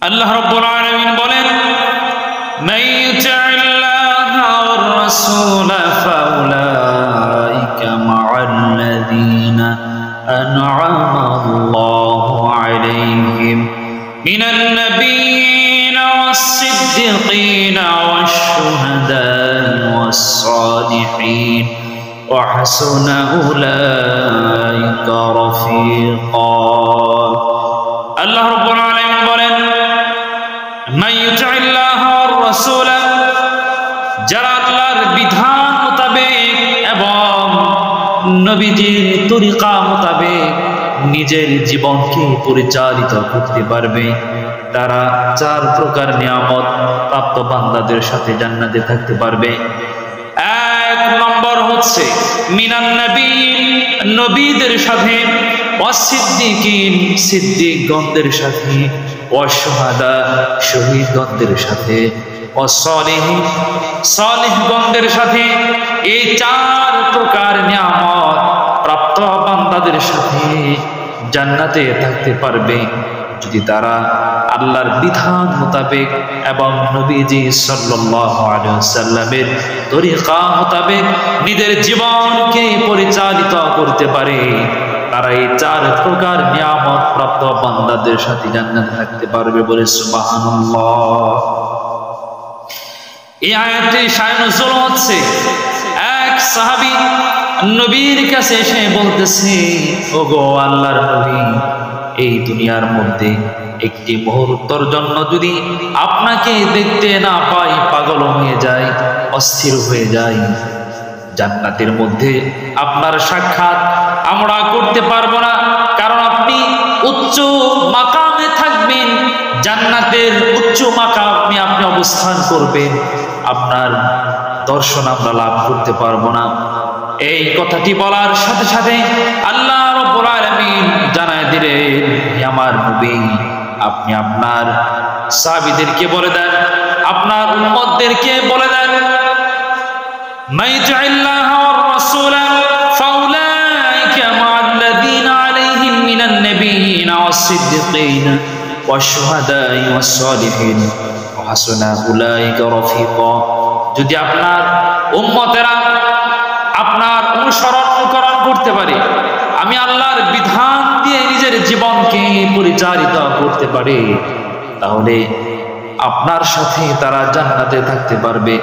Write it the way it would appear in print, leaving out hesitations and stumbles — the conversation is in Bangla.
আল্লাহ রাব্বুল আলামিন বলেন, মান ইউতি'আল্লাহা ওয়ার রাসূলা ফাউলাইকা মা'আল্লাযীনা আন'আমা আল্লাহু আলাইহিম মিনান নাবিয়্যিনা ওয়াস-সিদ্দীকিনা ওয়াশ-শুহাদা'i ওয়াস-সালিহিন ওয়া হাসুনা উলাইকা রাফীকা। আল্লাহ রাব্বুল আলামিন বলেন, মান ইউতি'আল্লাহা ওয়ার রাসূলা, যারা আল্লাহর বিধান মোতাবেক এবং নবীজির তরিকা মোতাবেক নিজের জীবনকে পরিচালিত করতে পারবে, তারা চার প্রকার নিয়ামত প্রাপ্ত বান্দাদের সাথে জান্নাতে থাকতে পারবে। এক নম্বর হচ্ছে মিনান নবীন, নবীদের সাথে, ওয়াস-সিদ্দীকিন, সিদ্দিকগণদের সাথে, ওয়াশ-শুহাদা, শহীদগণদের সাথে, ওয়াস-সালিহিন, সালিহগণদের সাথে। এই চার প্রকার নিয়ামত প্রাপ্ত বান্দাদের সাথে জান্নাতে থাকতে পারবে যদি তারা আল্লাহর বিধান মোতাবেক এবং নবীজি সাল্লাল্লাহু আলাইহি ওয়াসাল্লামের তরিকা মোতাবেক নিজের জীবনকে পরিচালিত করতে পারে। তারা এই চার প্রকার নিয়ামত প্রাপ্ত বান্দাদের সাথে জান্নাতে থাকতে পারবে বলে সুবহানাল্লাহ। এই আয়াতে শায়খ নজরুল হচ্ছে, এক সাহাবী নবীর কাছে এসে বলতেছে, ওগো আল্লাহর নবী, এই দুনিয়ার মধ্যে একটি মুহূর্তের জন্য যদি আপনাকে দেখতে না পাই পাগল হয়ে যায়, অস্থির হয়ে যায়। জান্নাতের মধ্যে আপনার সাক্ষাৎ আমরা করতে পারবো না, কারণ আপনি উচ্চ মাকামে থাকবেন, জান্নাতের উচ্চ মাকামে আপনি অবস্থান করবেন, আপনার দর্শন আমরা লাভ করতে পারবো না। এই কথাটি বলার সাথে সাথে আল্লাহ রাব্বুল আলামিন জানায় দিলেন, আমার নবী, আপনি আপনার সাহাবীদেরকে বলে দেন, আপনার উম্মতদেরকে বলে দেন, মান ইউতি'আল্লাহা ওয়ার রাসূলা ফাউলাইকা মা'আল্লাযীনা আলাইহিম মিনান নাবিয়্যিনা ওয়াস-সিদ্দীকিনা ওয়াশ-শুহাদা'i ওয়াস-সালিহিন ওয়া হাসুনা উলাইকা রাফীকা। যদি আপনার উম্মতেরা আপনার অনুকরণ করতে পারে, আমি আল্লাহর বিধান দিয়ে নিজের জীবনকে পরিচালিত করতে পারে, তাহলে আপনার সাথে তারা জান্নাতে থাকতে পারবে।